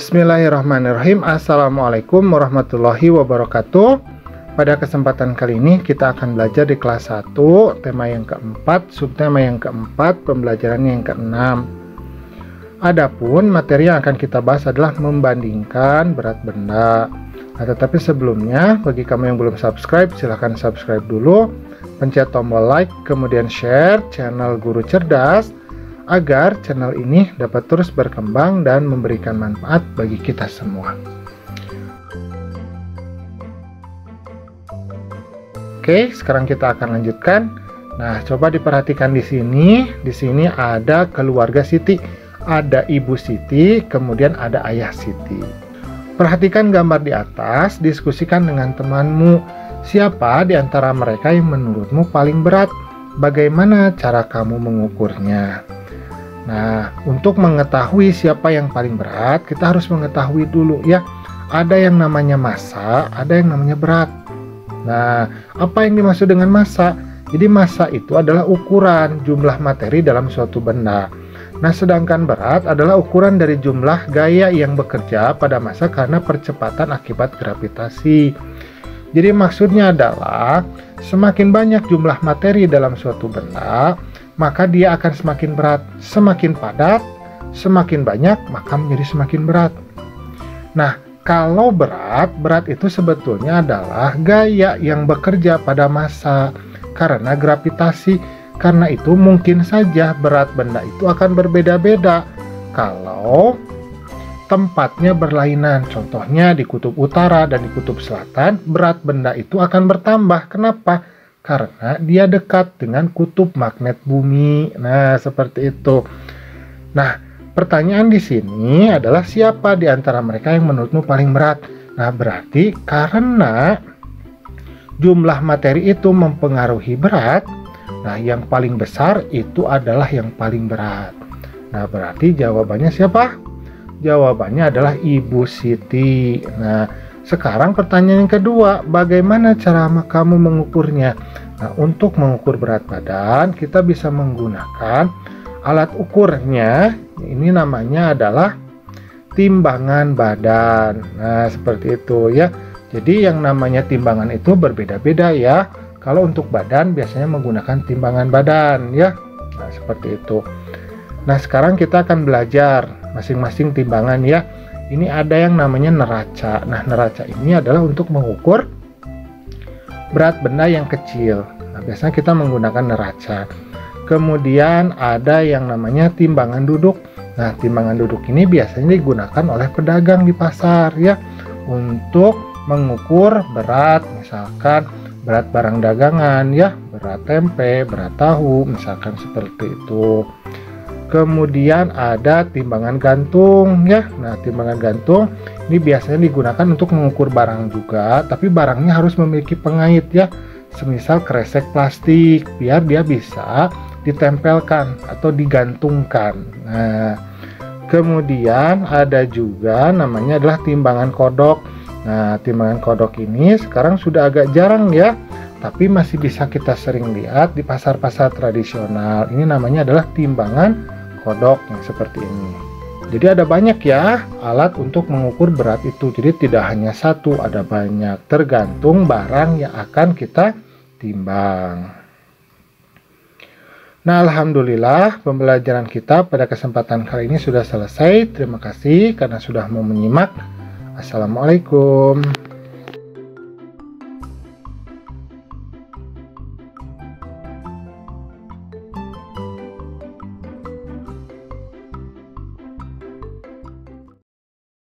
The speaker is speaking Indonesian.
Bismillahirrahmanirrahim. Assalamualaikum warahmatullahi wabarakatuh. Pada kesempatan kali ini kita akan belajar di kelas 1, tema yang keempat, subtema yang keempat, pembelajaran yang keenam. Adapun materi yang akan kita bahas adalah membandingkan berat benda. Nah, tetapi sebelumnya, bagi kamu yang belum subscribe, silahkan subscribe dulu, pencet tombol like, kemudian share channel Guru Cerdas, agar channel ini dapat terus berkembang dan memberikan manfaat bagi kita semua. Oke, sekarang kita akan lanjutkan. Nah, coba diperhatikan di sini. Di sini ada keluarga Siti, ada Ibu Siti, kemudian ada Ayah Siti. Perhatikan gambar di atas, diskusikan dengan temanmu. Siapa di antara mereka yang menurutmu paling berat? Bagaimana cara kamu mengukurnya? Nah, untuk mengetahui siapa yang paling berat, kita harus mengetahui dulu ya. Ada yang namanya massa, ada yang namanya berat. Nah, apa yang dimaksud dengan massa? Jadi massa itu adalah ukuran jumlah materi dalam suatu benda. Nah, sedangkan berat adalah ukuran dari jumlah gaya yang bekerja pada massa karena percepatan akibat gravitasi. Jadi maksudnya adalah semakin banyak jumlah materi dalam suatu benda, maka dia akan semakin berat. Semakin padat, semakin banyak, maka menjadi semakin berat. Nah, kalau berat itu sebetulnya adalah gaya yang bekerja pada massa karena gravitasi. Karena itu mungkin saja berat benda itu akan berbeda-beda kalau tempatnya berlainan. Contohnya di kutub utara dan di kutub selatan, berat benda itu akan bertambah. Kenapa? Karena dia dekat dengan kutub magnet bumi. Nah, seperti itu. Nah, pertanyaan di sini adalah siapa di antara mereka yang menurutmu paling berat? Nah, berarti karena jumlah materi itu mempengaruhi berat, nah yang paling besar itu adalah yang paling berat. Nah, berarti jawabannya siapa? Jawabannya adalah Ibu Siti. Nah, sekarang pertanyaan yang kedua, bagaimana cara kamu mengukurnya? Nah, untuk mengukur berat badan, kita bisa menggunakan alat ukurnya. Ini namanya adalah timbangan badan. Nah, seperti itu ya. Jadi yang namanya timbangan itu berbeda-beda ya. Kalau untuk badan biasanya menggunakan timbangan badan ya. Nah, seperti itu. Nah, sekarang kita akan belajar masing-masing timbangan ya. Ini ada yang namanya neraca. Nah, neraca ini adalah untuk mengukur berat benda yang kecil. Nah, biasanya kita menggunakan neraca. Kemudian ada yang namanya timbangan duduk. Nah, timbangan duduk ini biasanya digunakan oleh pedagang di pasar ya, untuk mengukur berat, misalkan berat barang dagangan ya, berat tempe, berat tahu, misalkan seperti itu. Kemudian ada timbangan gantung ya. Nah, timbangan gantung ini biasanya digunakan untuk mengukur barang juga, tapi barangnya harus memiliki pengait ya. Semisal kresek plastik, biar dia bisa ditempelkan atau digantungkan. Nah, kemudian ada juga namanya adalah timbangan kodok. Nah, timbangan kodok ini sekarang sudah agak jarang ya, tapi masih bisa kita sering lihat di pasar-pasar tradisional. Ini namanya adalah timbangan kodok yang seperti ini. Jadi ada banyak ya alat untuk mengukur berat itu. Jadi tidak hanya satu, ada banyak, tergantung barang yang akan kita timbang. Nah, alhamdulillah pembelajaran kita pada kesempatan kali ini sudah selesai. Terima kasih karena sudah mau menyimak. Assalamualaikum.